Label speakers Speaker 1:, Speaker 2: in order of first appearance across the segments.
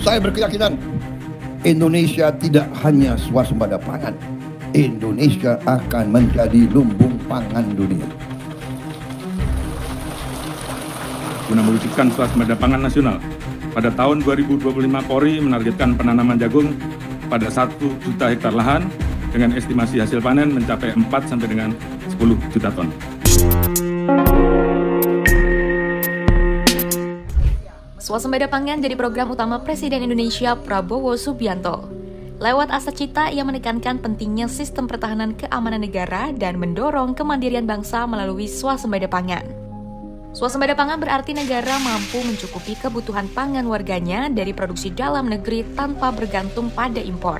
Speaker 1: Saya berkeyakinan Indonesia tidak hanya swasembada pangan, Indonesia akan menjadi lumbung pangan dunia.
Speaker 2: Guna mewujudkan swasembada pangan nasional, pada tahun 2025 Polri menargetkan penanaman jagung pada 1 juta hektar lahan dengan estimasi hasil panen mencapai 4 sampai dengan 10 juta ton.
Speaker 3: Swasembada pangan jadi program utama Presiden Indonesia Prabowo Subianto. Lewat Asa Cita, ia menekankan pentingnya sistem pertahanan keamanan negara dan mendorong kemandirian bangsa melalui swasembada pangan. Swasembada pangan berarti negara mampu mencukupi kebutuhan pangan warganya dari produksi dalam negeri tanpa bergantung pada impor.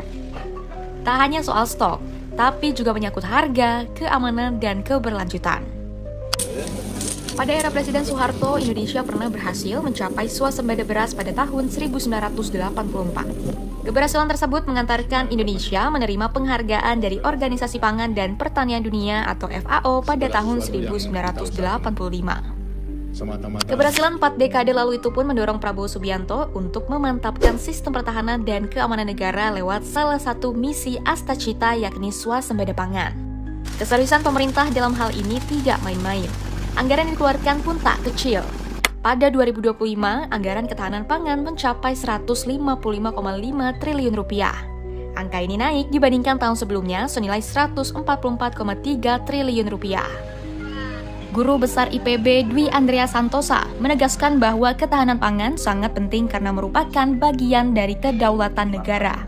Speaker 3: Tak hanya soal stok, tapi juga menyangkut harga, keamanan, dan keberlanjutan. Pada era Presiden Soeharto, Indonesia pernah berhasil mencapai swasembada beras pada tahun 1984. Keberhasilan tersebut mengantarkan Indonesia menerima penghargaan dari Organisasi Pangan dan Pertanian Dunia atau FAO pada tahun 1985. Keberhasilan 4 dekade lalu itu pun mendorong Prabowo Subianto untuk memantapkan sistem pertahanan dan keamanan negara lewat salah satu misi Asta Cita, yakni swasembada pangan. Keseriusan pemerintah dalam hal ini tidak main-main. Anggaran yang dikeluarkan pun tak kecil. Pada 2025, anggaran ketahanan pangan mencapai 155,5 triliun rupiah. Angka ini naik dibandingkan tahun sebelumnya senilai 144,3 triliun rupiah. Guru Besar IPB Dwi Andrea Santosa menegaskan bahwa ketahanan pangan sangat penting karena merupakan bagian dari kedaulatan negara.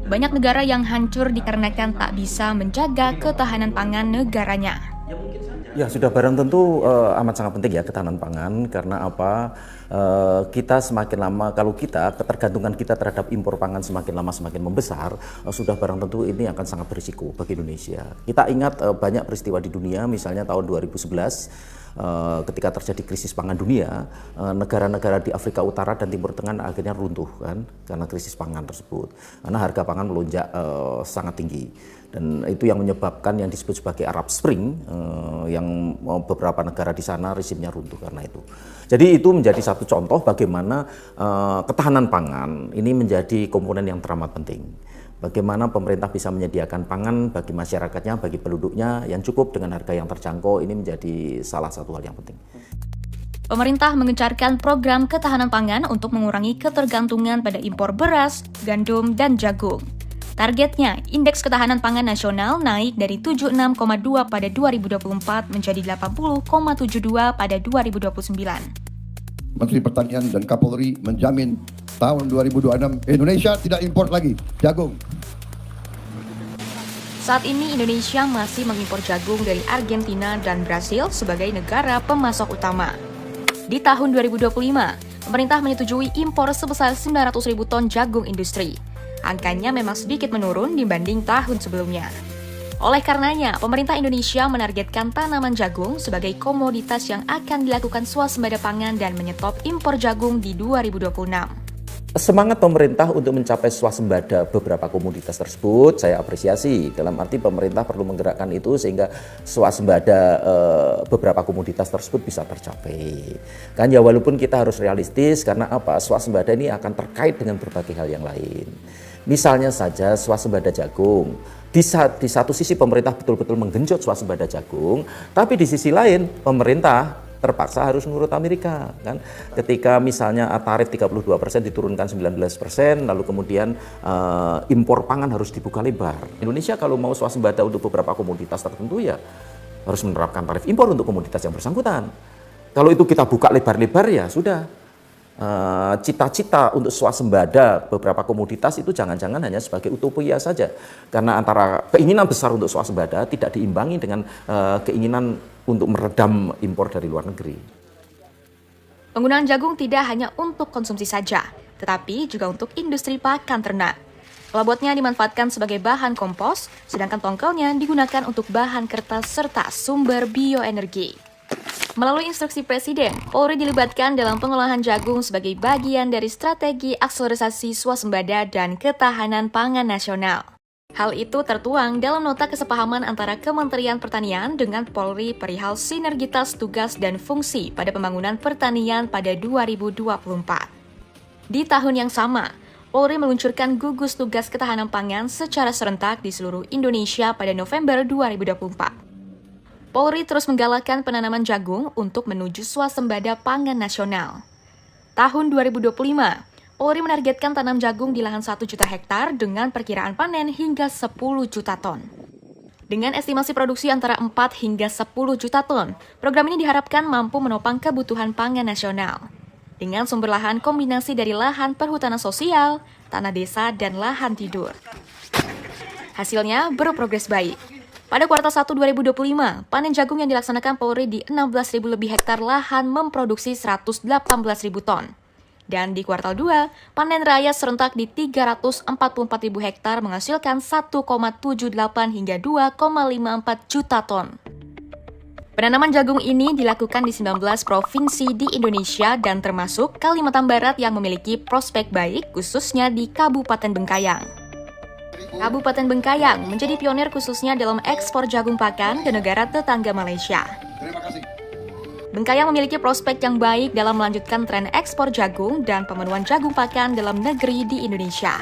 Speaker 3: Banyak negara yang hancur dikarenakan tak bisa menjaga ketahanan pangan negaranya.
Speaker 4: Ya, sudah barang tentu amat sangat penting ya ketahanan pangan, karena apa? Kita semakin lama, kalau ketergantungan kita terhadap impor pangan semakin lama semakin membesar, sudah barang tentu ini akan sangat berisiko bagi Indonesia. Kita ingat banyak peristiwa di dunia, misalnya tahun 2011 ketika terjadi krisis pangan dunia, negara-negara di Afrika Utara dan Timur Tengah akhirnya runtuh kan karena krisis pangan tersebut, karena harga pangan melonjak sangat tinggi. Dan itu yang menyebabkan yang disebut sebagai Arab Spring, yang beberapa negara di sana rezimnya runtuh karena itu. Jadi itu menjadi satu contoh bagaimana ketahanan pangan ini menjadi komponen yang teramat penting. Bagaimana pemerintah bisa menyediakan pangan bagi masyarakatnya, bagi penduduknya yang cukup dengan harga yang terjangkau, ini menjadi salah satu hal yang penting.
Speaker 3: Pemerintah mengencarkan program ketahanan pangan untuk mengurangi ketergantungan pada impor beras, gandum, dan jagung. Targetnya, indeks ketahanan pangan nasional naik dari 76,2 pada 2024 menjadi 80,72 pada 2029.
Speaker 1: Menteri Pertanian dan Kapolri menjamin tahun 2026 Indonesia tidak impor lagi jagung.
Speaker 3: Saat ini Indonesia masih mengimpor jagung dari Argentina dan Brasil sebagai negara pemasok utama. Di tahun 2025, pemerintah menyetujui impor sebesar 900.000 ton jagung industri. Angkanya memang sedikit menurun dibanding tahun sebelumnya. Oleh karenanya, pemerintah Indonesia menargetkan tanaman jagung sebagai komoditas yang akan dilakukan swasembada pangan dan menyetop impor jagung di 2026.
Speaker 4: Semangat pemerintah untuk mencapai swasembada beberapa komoditas tersebut saya apresiasi. Dalam arti pemerintah perlu menggerakkan itu sehingga swasembada beberapa komoditas tersebut bisa tercapai. Kan ya, walaupun kita harus realistis karena apa? Swasembada ini akan terkait dengan berbagai hal yang lain. Misalnya saja swasembada jagung. Di satu sisi pemerintah betul-betul menggenjot swasembada jagung, tapi di sisi lain pemerintah terpaksa harus menurut Amerika kan. Ketika misalnya tarif 32% diturunkan 19%, lalu kemudian impor pangan harus dibuka lebar. Indonesia kalau mau swasembada untuk beberapa komoditas tertentu ya harus menerapkan tarif impor untuk komoditas yang bersangkutan. Kalau itu kita buka lebar-lebar ya sudah. Cita-cita untuk swasembada beberapa komoditas itu jangan-jangan hanya sebagai utopia saja, karena antara keinginan besar untuk swasembada tidak diimbangi dengan keinginan untuk meredam impor dari luar negeri.
Speaker 3: Penggunaan jagung tidak hanya untuk konsumsi saja, tetapi juga untuk industri pakan ternak. Labotnya dimanfaatkan sebagai bahan kompos, sedangkan tongkolnya digunakan untuk bahan kertas serta sumber bioenergi. Melalui instruksi Presiden, Polri dilibatkan dalam pengolahan jagung sebagai bagian dari strategi akselerasi swasembada dan ketahanan pangan nasional. Hal itu tertuang dalam nota kesepahaman antara Kementerian Pertanian dengan Polri perihal sinergitas tugas dan fungsi pada pembangunan pertanian pada 2024. Di tahun yang sama, Polri meluncurkan gugus tugas ketahanan pangan secara serentak di seluruh Indonesia pada November 2024. Polri terus menggalakkan penanaman jagung untuk menuju swasembada pangan nasional. Tahun 2025, Polri menargetkan tanam jagung di lahan 1 juta hektar dengan perkiraan panen hingga 10 juta ton. Dengan estimasi produksi antara 4 hingga 10 juta ton, program ini diharapkan mampu menopang kebutuhan pangan nasional. Dengan sumber lahan kombinasi dari lahan perhutanan sosial, tanah desa, dan lahan tidur. Hasilnya berprogres baik. Pada kuartal 1 2025, panen jagung yang dilaksanakan Polri di 16.000 lebih hektar lahan memproduksi 118.000 ton. Dan di kuartal 2, panen raya serentak di 344.000 hektar menghasilkan 1,78 hingga 2,54 juta ton. Penanaman jagung ini dilakukan di 19 provinsi di Indonesia dan termasuk Kalimantan Barat yang memiliki prospek baik khususnya di Kabupaten Bengkayang. Kabupaten Bengkayang menjadi pionir khususnya dalam ekspor jagung pakan ke negara tetangga Malaysia. Bengkayang memiliki prospek yang baik dalam melanjutkan tren ekspor jagung dan pemenuhan jagung pakan dalam negeri di Indonesia.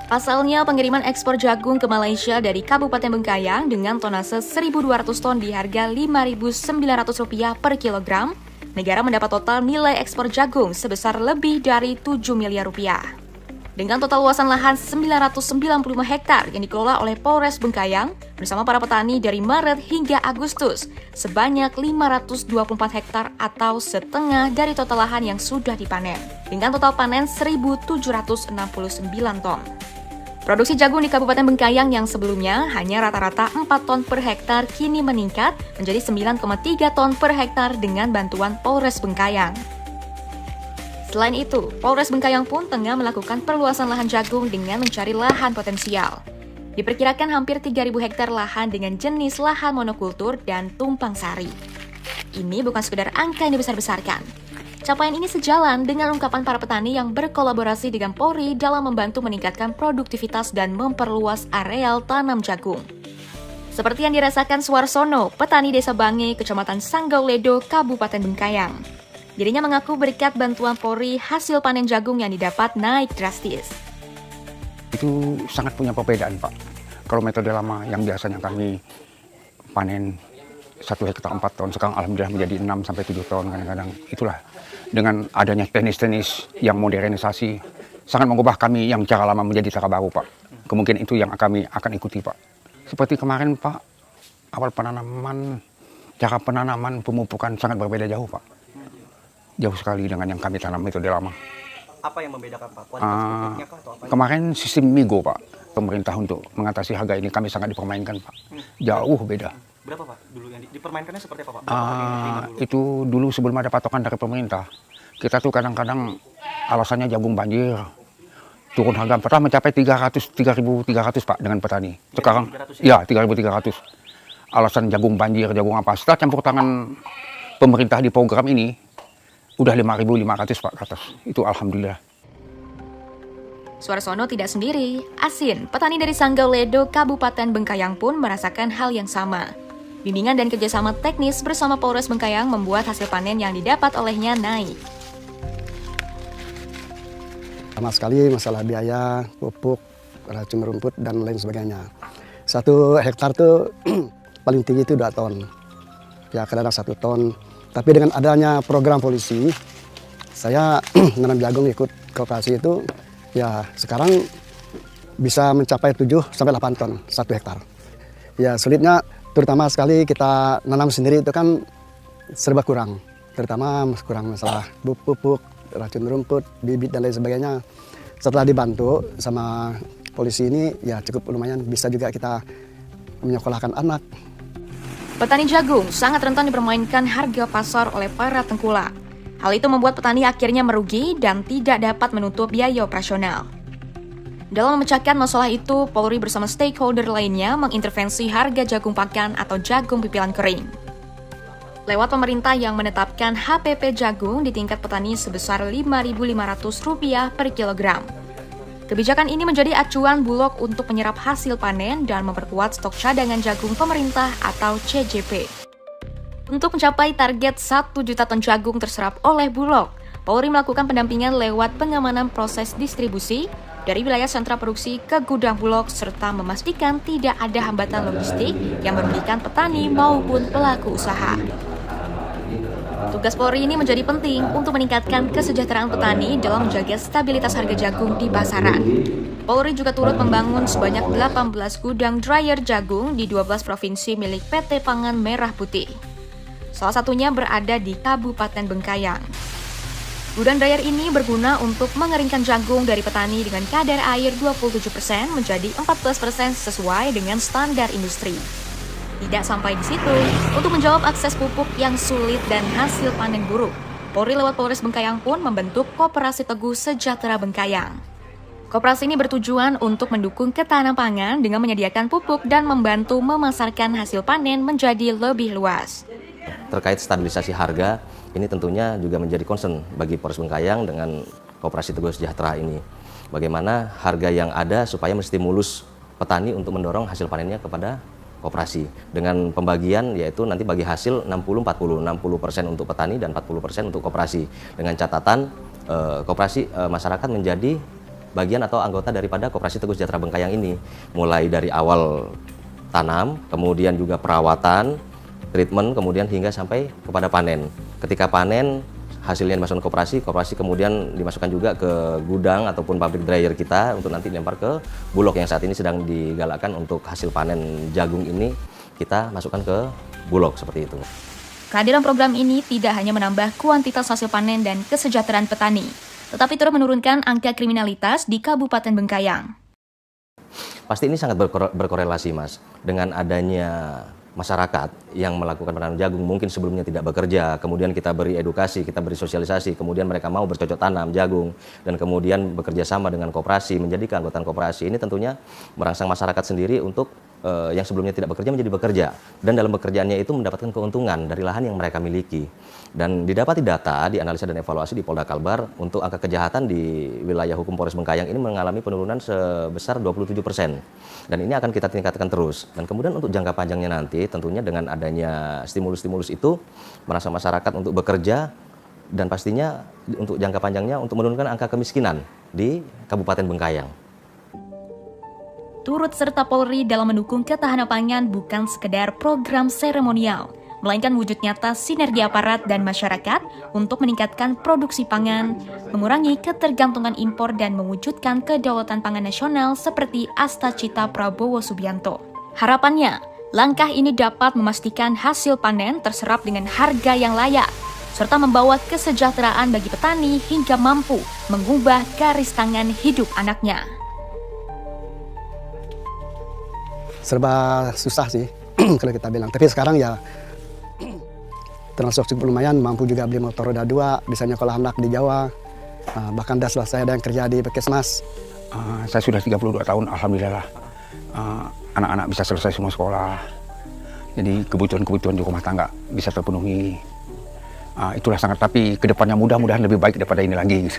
Speaker 3: Pasalnya, pengiriman ekspor jagung ke Malaysia dari Kabupaten Bengkayang dengan tonase 1.200 ton di harga Rp5.900 per kilogram, negara mendapat total nilai ekspor jagung sebesar lebih dari 7 miliar rupiah. Dengan total luasan lahan 995 hektar yang dikelola oleh Polres Bengkayang bersama para petani dari Maret hingga Agustus, sebanyak 524 hektar atau setengah dari total lahan yang sudah dipanen, dengan total panen 1.769 ton. Produksi jagung di Kabupaten Bengkayang yang sebelumnya hanya rata-rata 4 ton per hektar kini meningkat menjadi 9,3 ton per hektar dengan bantuan Polres Bengkayang. Selain itu, Polres Bengkayang pun tengah melakukan perluasan lahan jagung dengan mencari lahan potensial. Diperkirakan hampir 3.000 hektar lahan dengan jenis lahan monokultur dan tumpang sari. Ini bukan sekedar angka yang dibesar-besarkan. Capaian ini sejalan dengan ungkapan para petani yang berkolaborasi dengan Polri dalam membantu meningkatkan produktivitas dan memperluas areal tanam jagung. Seperti yang dirasakan Suarsono, petani Desa Bange, Kecamatan Sanggauledo, Kabupaten Bengkayang. Dirinya mengaku berkat bantuan Polri, hasil panen jagung yang didapat naik drastis.
Speaker 5: Itu sangat punya perbedaan, Pak. Kalau metode lama yang biasanya kami panen 1 hektar 4 ton, sekarang alhamdulillah menjadi 6-7 ton kadang-kadang. Itulah, dengan adanya teknis-teknis yang modernisasi, sangat mengubah kami yang cara lama menjadi cara baru, Pak. Kemungkinan itu yang kami akan ikuti, Pak. Seperti kemarin, Pak, awal penanaman, cara penanaman pemupukan sangat berbeda jauh, Pak. Jauh sekali dengan yang kami tanam metode lama.
Speaker 6: Apa yang membedakan, Pak? Kualitas pupuknya kah atau apa?
Speaker 5: Kemarin sistem MIGO, Pak. Pemerintah untuk mengatasi harga ini kami sangat dipermainkan, Pak. Jauh beda.
Speaker 6: Berapa, Pak? Dulu yang dipermainkannya seperti apa, Pak?
Speaker 5: Itu dulu sebelum ada patokan dari pemerintah. Kita tuh kadang-kadang alasannya jagung banjir. Turun harga pernah mencapai 3.300, Pak, dengan petani. Sekarang, 3.300, ya? 3.300. Alasan jagung banjir, jagung apa. Setelah campur tangan pemerintah di program ini, udah 5.500, Pak, ke atas. Itu alhamdulillah.
Speaker 3: Suarsono tidak sendiri. Asin, petani dari Sanggauledo, Kabupaten Bengkayang pun merasakan hal yang sama. Bimbingan dan kerjasama teknis bersama Polres Bengkayang membuat hasil panen yang didapat olehnya naik.
Speaker 7: Sama sekali masalah biaya, pupuk, racun rumput, dan lain sebagainya. 1 hektar tuh paling tinggi itu 2 ton. Ya kadang-kadang 1 ton. Tapi dengan adanya program polisi, saya nanam jagung ikut koperasi itu, ya sekarang bisa mencapai 7-8 ton 1 hektar. Ya sulitnya terutama sekali kita nanam sendiri itu kan serba kurang. Terutama kurang masalah pupuk, racun rumput, bibit dan lain sebagainya. Setelah dibantu sama polisi ini, ya cukup lumayan bisa juga kita menyekolahkan anak.
Speaker 3: Petani jagung sangat rentan dipermainkan harga pasar oleh para tengkulak. Hal itu membuat petani akhirnya merugi dan tidak dapat menutup biaya operasional. Dalam memecahkan masalah itu, Polri bersama stakeholder lainnya mengintervensi harga jagung pakan atau jagung pipilan kering. Lewat pemerintah yang menetapkan HPP jagung di tingkat petani sebesar Rp5.500 per kilogram. Kebijakan ini menjadi acuan Bulog untuk menyerap hasil panen dan memperkuat stok cadangan jagung pemerintah atau CJP. Untuk mencapai target 1 juta ton jagung terserap oleh Bulog, Polri melakukan pendampingan lewat pengamanan proses distribusi dari wilayah sentra produksi ke gudang Bulog serta memastikan tidak ada hambatan logistik yang merugikan petani maupun pelaku usaha. Tugas Polri ini menjadi penting untuk meningkatkan kesejahteraan petani dalam menjaga stabilitas harga jagung di pasaran. Polri juga turut membangun sebanyak 18 gudang dryer jagung di 12 provinsi milik PT Pangan Merah Putih. Salah satunya berada di Kabupaten Bengkayang. Gudang dryer ini berguna untuk mengeringkan jagung dari petani dengan kadar air 27% menjadi 14% sesuai dengan standar industri. Tidak sampai di situ, untuk menjawab akses pupuk yang sulit dan hasil panen buruk, Polri lewat Polres Bengkayang pun membentuk Koperasi Teguh Sejahtera Bengkayang. Koperasi ini bertujuan untuk mendukung ketahanan pangan dengan menyediakan pupuk dan membantu memasarkan hasil panen menjadi lebih luas.
Speaker 4: Terkait stabilisasi harga, ini tentunya juga menjadi concern bagi Polres Bengkayang dengan Koperasi Teguh Sejahtera ini. Bagaimana harga yang ada supaya menstimulus petani untuk mendorong hasil panennya kepada koperasi dengan pembagian yaitu nanti bagi hasil 60-40, 60% untuk petani dan 40% untuk koperasi dengan catatan koperasi masyarakat menjadi bagian atau anggota daripada Koperasi Teguh Sejahtera Bengkayang ini mulai dari awal tanam, kemudian juga perawatan, treatment, kemudian hingga sampai kepada panen. Ketika panen hasilnya dimasukkan ke koperasi kemudian dimasukkan juga ke gudang ataupun pabrik dryer kita untuk nanti dilempar ke Bulog yang saat ini sedang digalakkan untuk hasil panen jagung ini kita masukkan ke Bulog seperti itu.
Speaker 3: Kehadiran program ini tidak hanya menambah kuantitas hasil panen dan kesejahteraan petani, tetapi turut menurunkan angka kriminalitas di Kabupaten Bengkayang.
Speaker 4: Pasti ini sangat berkorelasi, Mas, dengan adanya masyarakat yang melakukan penanaman jagung mungkin sebelumnya tidak bekerja, kemudian kita beri edukasi, kita beri sosialisasi, kemudian mereka mau bercocok tanam jagung dan kemudian bekerja sama dengan koperasi, menjadi keanggotaan koperasi. Ini tentunya merangsang masyarakat sendiri untuk yang sebelumnya tidak bekerja menjadi bekerja dan dalam bekerjaannya itu mendapatkan keuntungan dari lahan yang mereka miliki. Dan didapati data, dianalisa dan evaluasi di Polda Kalbar untuk angka kejahatan di wilayah hukum Polres Bengkayang ini mengalami penurunan sebesar 27%. Dan ini akan kita tingkatkan terus. Dan kemudian untuk jangka panjangnya nanti tentunya dengan adanya stimulus-stimulus itu merangsang masyarakat untuk bekerja dan pastinya untuk jangka panjangnya untuk menurunkan angka kemiskinan di Kabupaten Bengkayang.
Speaker 3: Turut serta Polri dalam mendukung ketahanan pangan bukan sekedar program seremonial, melainkan wujud nyata sinergi aparat dan masyarakat untuk meningkatkan produksi pangan, mengurangi ketergantungan impor dan mewujudkan kedaulatan pangan nasional seperti Astacita Prabowo Subianto. Harapannya, langkah ini dapat memastikan hasil panen terserap dengan harga yang layak, serta membawa kesejahteraan bagi petani hingga mampu mengubah garis tangan hidup anaknya.
Speaker 7: Serba susah sih kalau kita bilang. Tapi sekarang ya termasuk cukup lumayan, mampu juga beli motor roda 2, bisa nyekolah anak di Jawa. Bahkan dah selesai ada yang kerja di Puskesmas.
Speaker 5: Saya sudah 32 tahun, alhamdulillah. Anak-anak bisa selesai semua sekolah. Jadi kebutuhan-kebutuhan di rumah tangga bisa terpenuhi. Itulah sangat, tapi kedepannya mudah-mudahan lebih baik daripada ini lagi.